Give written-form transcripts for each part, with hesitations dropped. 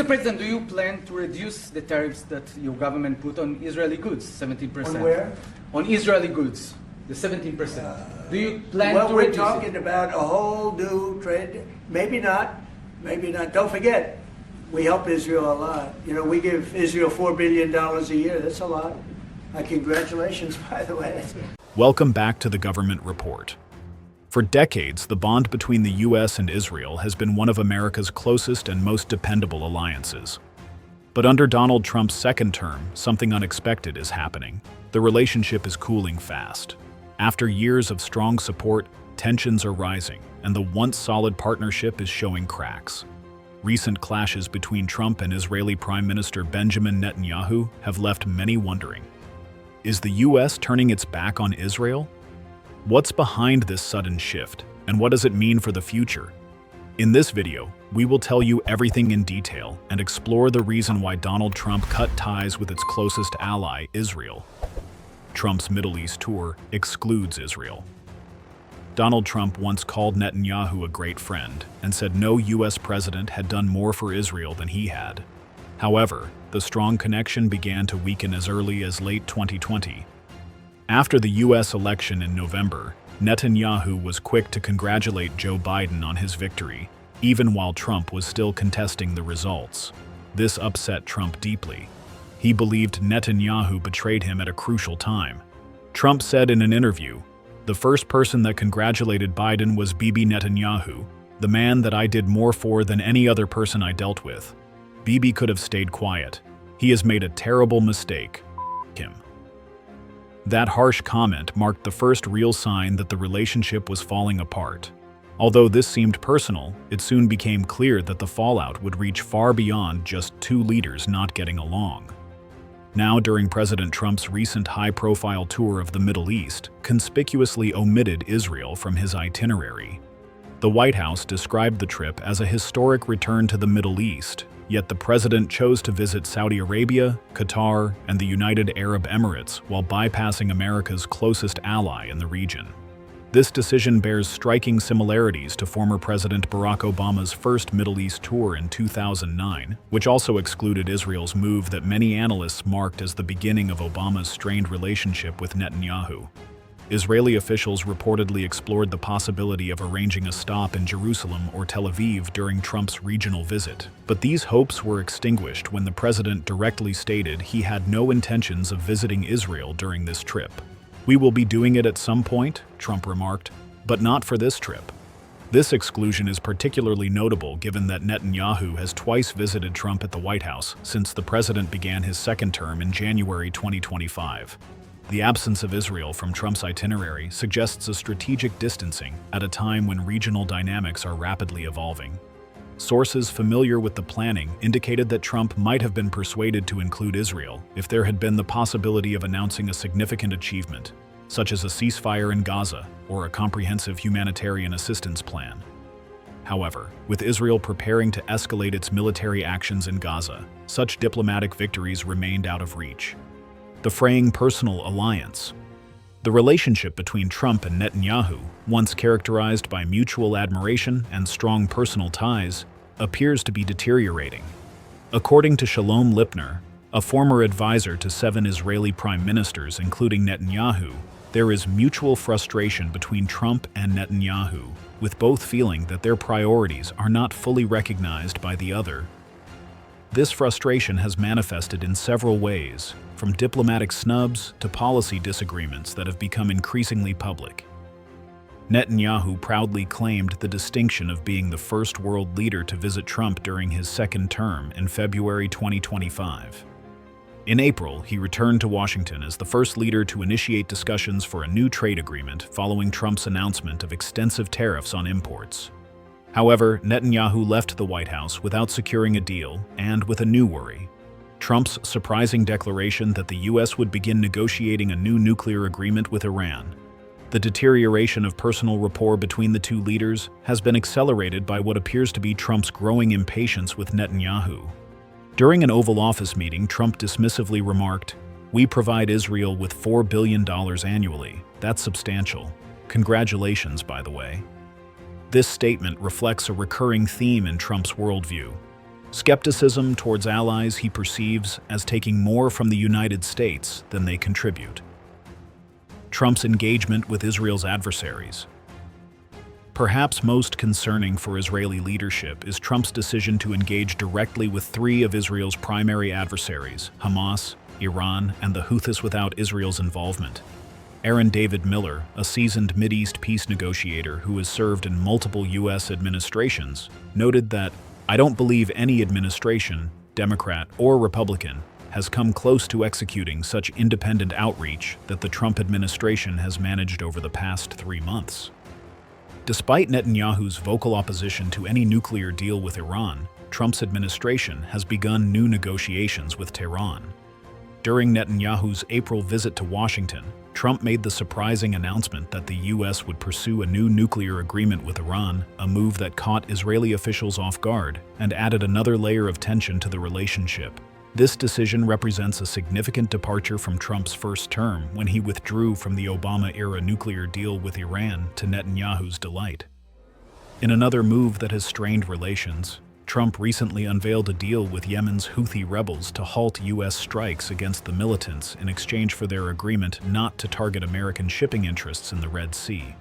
President, do you plan to reduce the tariffs that your government put on Israeli goods, 17%? On where? On Israeli goods, the 17%. Do you plan well, to we're reduce talking it? about a whole new trade. Maybe not. Maybe not. Don't forget, we help Israel a lot. You know, we give Israel $4 billion a year. That's a lot. Congratulations, by the way. Welcome back to the Government Report. For decades, the bond between the U.S. and Israel has been one of America's closest and most dependable alliances. But under Donald Trump's second term, something unexpected is happening. The relationship is cooling fast. After years of strong support, tensions are rising, and the once solid partnership is showing cracks. Recent clashes between Trump and Israeli Prime Minister Benjamin Netanyahu have left many wondering. Is the U.S. turning its back on Israel? What's behind this sudden shift, and what does it mean for the future? In this video, we will tell you everything in detail and explore the reason why Donald Trump cut ties with its closest ally, Israel. Trump's Middle East tour excludes Israel. Donald Trump once called Netanyahu a great friend and said no U.S. president had done more for Israel than he had. However, the strong connection began to weaken as early as late 2020. After the U.S. election in November, Netanyahu was quick to congratulate Joe Biden on his victory, even while Trump was still contesting the results. This upset Trump deeply. He believed Netanyahu betrayed him at a crucial time. Trump said in an interview, "The first person that congratulated Biden was Bibi Netanyahu, the man that I did more for than any other person I dealt with. Bibi could have stayed quiet. He has made a terrible mistake. Him." That harsh comment marked the first real sign that the relationship was falling apart. Although this seemed personal, it soon became clear that the fallout would reach far beyond just two leaders not getting along. Now, during President Trump's recent high-profile tour of the Middle East, conspicuously omitted Israel from his itinerary. The White House described the trip as a historic return to the Middle East, yet the president chose to visit Saudi Arabia, Qatar, and the United Arab Emirates while bypassing America's closest ally in the region. This decision bears striking similarities to former President Barack Obama's first Middle East tour in 2009, which also excluded Israel's move that many analysts marked as the beginning of Obama's strained relationship with Netanyahu. Israeli officials reportedly explored the possibility of arranging a stop in Jerusalem or Tel Aviv during Trump's regional visit, but these hopes were extinguished when the president directly stated he had no intentions of visiting Israel during this trip. "We will be doing it at some point," Trump remarked, "but not for this trip." This exclusion is particularly notable given that Netanyahu has twice visited Trump at the White House since the president began his second term in January 2025. The absence of Israel from Trump's itinerary suggests a strategic distancing at a time when regional dynamics are rapidly evolving. Sources familiar with the planning indicated that Trump might have been persuaded to include Israel if there had been the possibility of announcing a significant achievement, such as a ceasefire in Gaza or a comprehensive humanitarian assistance plan. However, with Israel preparing to escalate its military actions in Gaza, such diplomatic victories remained out of reach. The fraying personal alliance. The relationship between Trump and Netanyahu, once characterized by mutual admiration and strong personal ties, appears to be deteriorating. According to Shalom Lipner, a former advisor to 7 Israeli prime ministers, including Netanyahu, there is mutual frustration between Trump and Netanyahu, with both feeling that their priorities are not fully recognized by the other. This frustration has manifested in several ways, from diplomatic snubs to policy disagreements that have become increasingly public. Netanyahu proudly claimed the distinction of being the first world leader to visit Trump during his second term in February 2025. In April, he returned to Washington as the first leader to initiate discussions for a new trade agreement following Trump's announcement of extensive tariffs on imports. However, Netanyahu left the White House without securing a deal and with a new worry: Trump's surprising declaration that the U.S. would begin negotiating a new nuclear agreement with Iran. The deterioration of personal rapport between the two leaders has been accelerated by what appears to be Trump's growing impatience with Netanyahu. During an Oval Office meeting, Trump dismissively remarked, "We provide Israel with $4 billion annually. That's substantial. Congratulations, by the way." This statement reflects a recurring theme in Trump's worldview. skepticism towards allies he perceives as taking more from the United States than they contribute. Trump's engagement with Israel's adversaries. Perhaps most concerning for Israeli leadership is Trump's decision to engage directly with three of Israel's primary adversaries, Hamas, Iran, and the Houthis without Israel's involvement. Aaron David Miller, a seasoned Mideast peace negotiator who has served in multiple U.S. administrations, noted that, "I don't believe any administration, Democrat or Republican, has come close to executing such independent outreach that the Trump administration has managed over the past 3 months." Despite Netanyahu's vocal opposition to any nuclear deal with Iran, Trump's administration has begun new negotiations with Tehran. During Netanyahu's April visit to Washington, Trump made the surprising announcement that the U.S. would pursue a new nuclear agreement with Iran, a move that caught Israeli officials off guard and added another layer of tension to the relationship. This decision represents a significant departure from Trump's first term when he withdrew from the Obama-era nuclear deal with Iran to Netanyahu's delight. In another move that has strained relations, Trump recently unveiled a deal with Yemen's Houthi rebels to halt U.S. strikes against the militants in exchange for their agreement not to target American shipping interests in the Red Sea.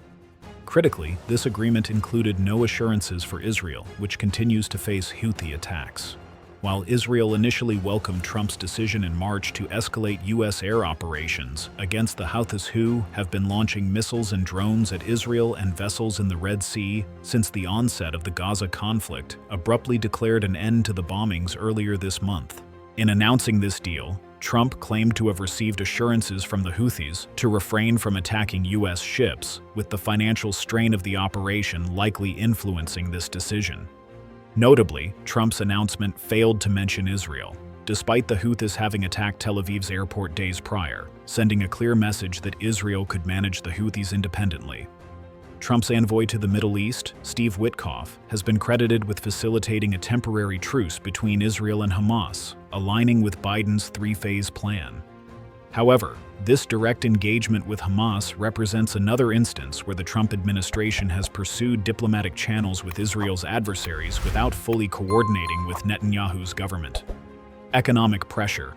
Critically, this agreement included no assurances for Israel, which continues to face Houthi attacks. While Israel initially welcomed Trump's decision in March to escalate U.S. air operations against the Houthis, who have been launching missiles and drones at Israel and vessels in the Red Sea since the onset of the Gaza conflict, abruptly declared an end to the bombings earlier this month. In announcing this deal, Trump claimed to have received assurances from the Houthis to refrain from attacking U.S. ships, with the financial strain of the operation likely influencing this decision. Notably, Trump's announcement failed to mention Israel, despite the Houthis having attacked Tel Aviv's airport days prior, sending a clear message that Israel could manage the Houthis independently. Trump's envoy to the Middle East, Steve Witkoff, has been credited with facilitating a temporary truce between Israel and Hamas, aligning with Biden's three-phase plan. However, this direct engagement with Hamas represents another instance where the Trump administration has pursued diplomatic channels with Israel's adversaries without fully coordinating with Netanyahu's government. Economic pressure.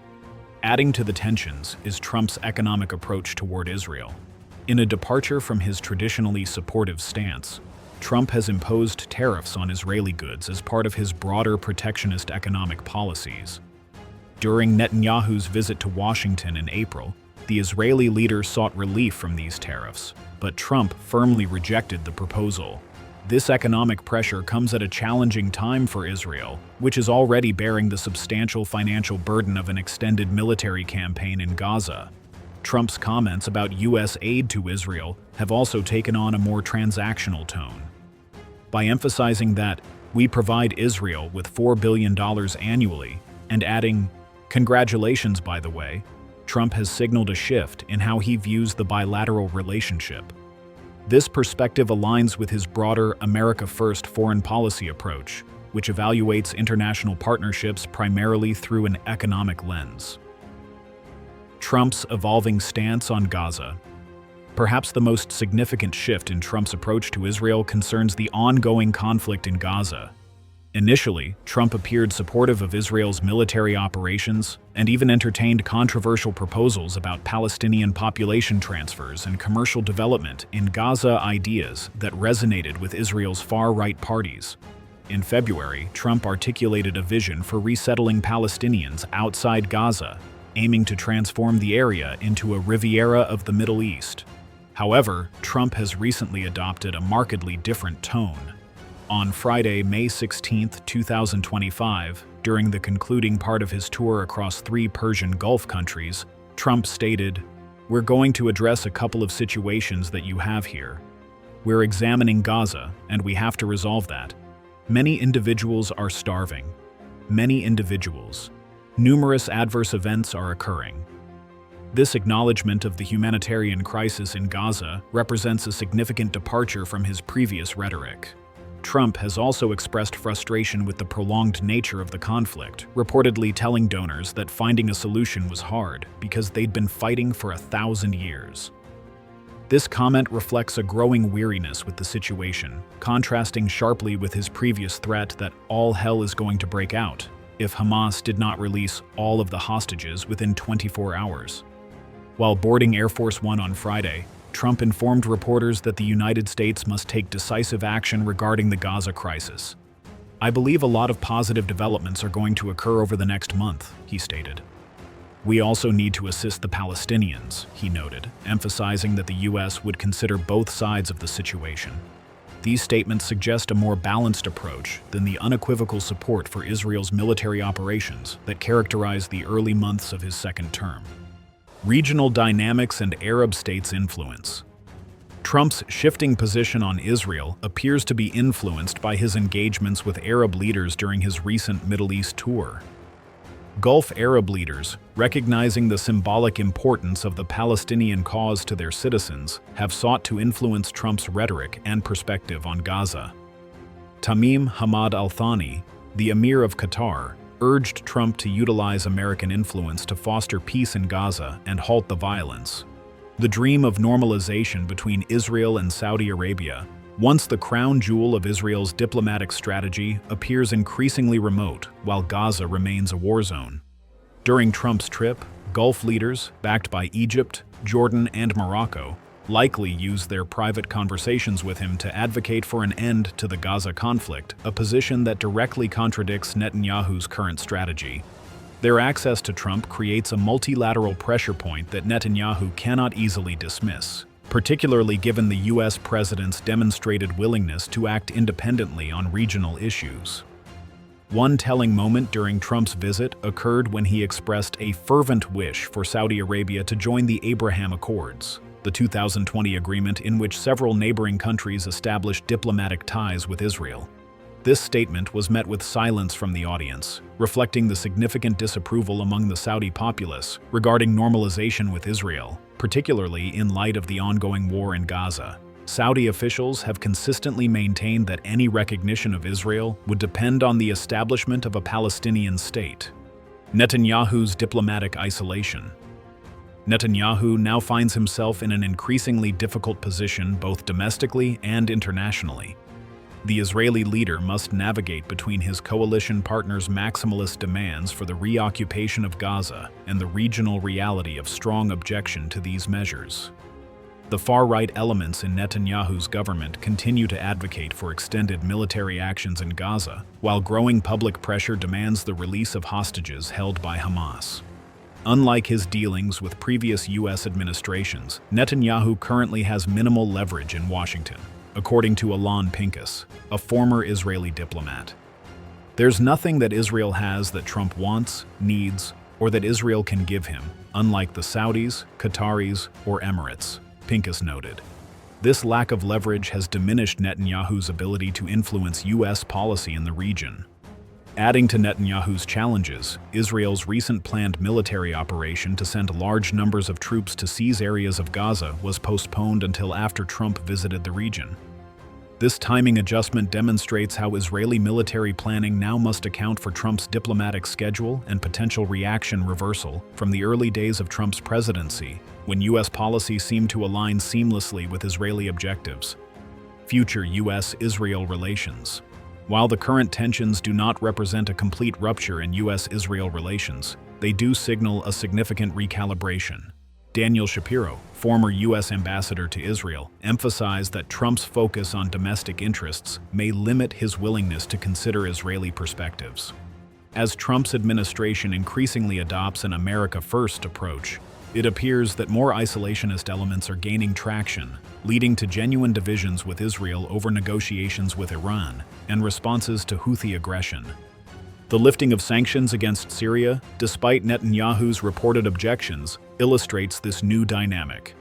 Adding to the tensions is Trump's economic approach toward Israel. In a departure from his traditionally supportive stance, Trump has imposed tariffs on Israeli goods as part of his broader protectionist economic policies. During Netanyahu's visit to Washington in April, the Israeli leader sought relief from these tariffs, but Trump firmly rejected the proposal. This economic pressure comes at a challenging time for Israel, which is already bearing the substantial financial burden of an extended military campaign in Gaza. Trump's comments about U.S. aid to Israel have also taken on a more transactional tone. By emphasizing that we provide Israel with $4 billion annually, and adding, "Congratulations, by the way," Trump has signaled a shift in how he views the bilateral relationship. This perspective aligns with his broader America First foreign policy approach, which evaluates international partnerships primarily through an economic lens. Trump's evolving stance on Gaza. Perhaps the most significant shift in Trump's approach to Israel concerns the ongoing conflict in Gaza. Initially, Trump appeared supportive of Israel's military operations and even entertained controversial proposals about Palestinian population transfers and commercial development in Gaza, ideas that resonated with Israel's far-right parties. In February, Trump articulated a vision for resettling Palestinians outside Gaza, aiming to transform the area into a Riviera of the Middle East. However, Trump has recently adopted a markedly different tone. On Friday, May 16, 2025, during the concluding part of his tour across 3 Persian Gulf countries, Trump stated, "We're going to address a couple of situations that you have here. We're examining Gaza, and we have to resolve that. Many individuals are starving. Many individuals. Numerous adverse events are occurring." This acknowledgement of the humanitarian crisis in Gaza represents a significant departure from his previous rhetoric. Trump has also expressed frustration with the prolonged nature of the conflict, reportedly telling donors that finding a solution was hard because they'd been fighting for 1,000 years. This comment reflects a growing weariness with the situation, contrasting sharply with his previous threat that all hell is going to break out if Hamas did not release all of the hostages within 24 hours. While boarding Air Force One on Friday, Trump informed reporters that the United States must take decisive action regarding the Gaza crisis. "I believe a lot of positive developments are going to occur over the next month," he stated. "We also need to assist the Palestinians," he noted, emphasizing that the U.S. would consider both sides of the situation. These statements suggest a more balanced approach than the unequivocal support for Israel's military operations that characterized the early months of his second term. Regional dynamics and Arab states' influence. Trump's shifting position on Israel appears to be influenced by his engagements with Arab leaders during his recent Middle East tour. Gulf Arab leaders, recognizing the symbolic importance of the Palestinian cause to their citizens, have sought to influence Trump's rhetoric and perspective on Gaza. Tamim Hamad Al Thani, the Emir of Qatar, urged Trump to utilize American influence to foster peace in Gaza and halt the violence. The dream of normalization between Israel and Saudi Arabia, once the crown jewel of Israel's diplomatic strategy, appears increasingly remote while Gaza remains a war zone. During Trump's trip, Gulf leaders, backed by Egypt, Jordan, and Morocco, likely used their private conversations with him to advocate for an end to the Gaza conflict, a position that directly contradicts Netanyahu's current strategy. Their access to Trump creates a multilateral pressure point that Netanyahu cannot easily dismiss, particularly given the U.S. president's demonstrated willingness to act independently on regional issues. One telling moment during Trump's visit occurred when he expressed a fervent wish for Saudi Arabia to join the Abraham Accords, the 2020 agreement in which several neighboring countries established diplomatic ties with Israel. This statement was met with silence from the audience, reflecting the significant disapproval among the Saudi populace regarding normalization with Israel, particularly in light of the ongoing war in Gaza. Saudi officials have consistently maintained that any recognition of Israel would depend on the establishment of a Palestinian state. Netanyahu's diplomatic isolation. Netanyahu now finds himself in an increasingly difficult position both domestically and internationally. The Israeli leader must navigate between his coalition partners' maximalist demands for the reoccupation of Gaza and the regional reality of strong objection to these measures. The far-right elements in Netanyahu's government continue to advocate for extended military actions in Gaza, while growing public pressure demands the release of hostages held by Hamas. Unlike his dealings with previous U.S. administrations, Netanyahu currently has minimal leverage in Washington, according to Alon Pincus, a former Israeli diplomat. "There's nothing that Israel has that Trump wants, needs, or that Israel can give him, unlike the Saudis, Qataris, or Emirates," Pincus noted. This lack of leverage has diminished Netanyahu's ability to influence U.S. policy in the region. Adding to Netanyahu's challenges, Israel's recent planned military operation to send large numbers of troops to seize areas of Gaza was postponed until after Trump visited the region. This timing adjustment demonstrates how Israeli military planning now must account for Trump's diplomatic schedule and potential reaction reversal from the early days of Trump's presidency, when U.S. policy seemed to align seamlessly with Israeli objectives. Future U.S.-Israel relations. While the current tensions do not represent a complete rupture in U.S.-Israel relations, they do signal a significant recalibration. Daniel Shapiro, former U.S. ambassador to Israel, emphasized that Trump's focus on domestic interests may limit his willingness to consider Israeli perspectives. As Trump's administration increasingly adopts an America First approach, it appears that more isolationist elements are gaining traction, leading to genuine divisions with Israel over negotiations with Iran and responses to Houthi aggression. The lifting of sanctions against Syria, despite Netanyahu's reported objections, illustrates this new dynamic.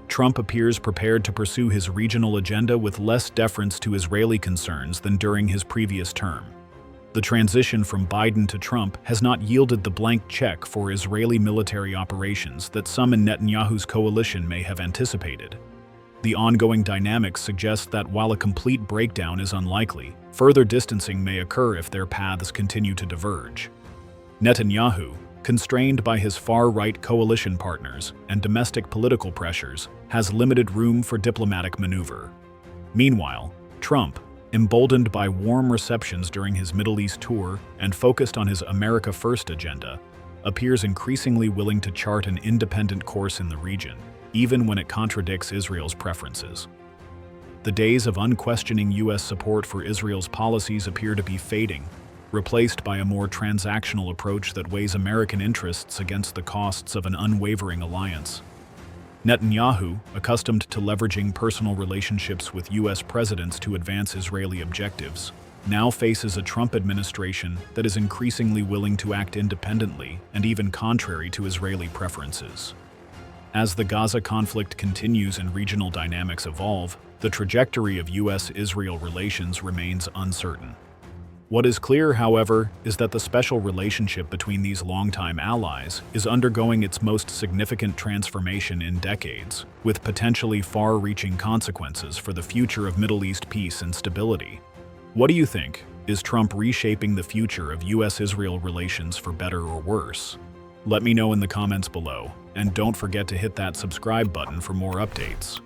Trump appears prepared to pursue his regional agenda with less deference to Israeli concerns than during his previous term. The transition from Biden to Trump has not yielded the blank check for Israeli military operations that some in Netanyahu's coalition may have anticipated. The ongoing dynamics suggest that while a complete breakdown is unlikely, further distancing may occur if their paths continue to diverge. Netanyahu, constrained by his far-right coalition partners and domestic political pressures, has limited room for diplomatic maneuver. Meanwhile, Trump, emboldened by warm receptions during his Middle East tour and focused on his America First agenda, appears increasingly willing to chart an independent course in the region, even when it contradicts Israel's preferences. The days of unquestioning U.S. support for Israel's policies appear to be fading, replaced by a more transactional approach that weighs American interests against the costs of an unwavering alliance. Netanyahu, accustomed to leveraging personal relationships with U.S. presidents to advance Israeli objectives, now faces a Trump administration that is increasingly willing to act independently and even contrary to Israeli preferences. As the Gaza conflict continues and regional dynamics evolve, the trajectory of U.S.-Israel relations remains uncertain. What is clear, however, is that the special relationship between these longtime allies is undergoing its most significant transformation in decades, with potentially far-reaching consequences for the future of Middle East peace and stability. What do you think? Is Trump reshaping the future of U.S.-Israel relations for better or worse? Let me know in the comments below, and don't forget to hit that subscribe button for more updates.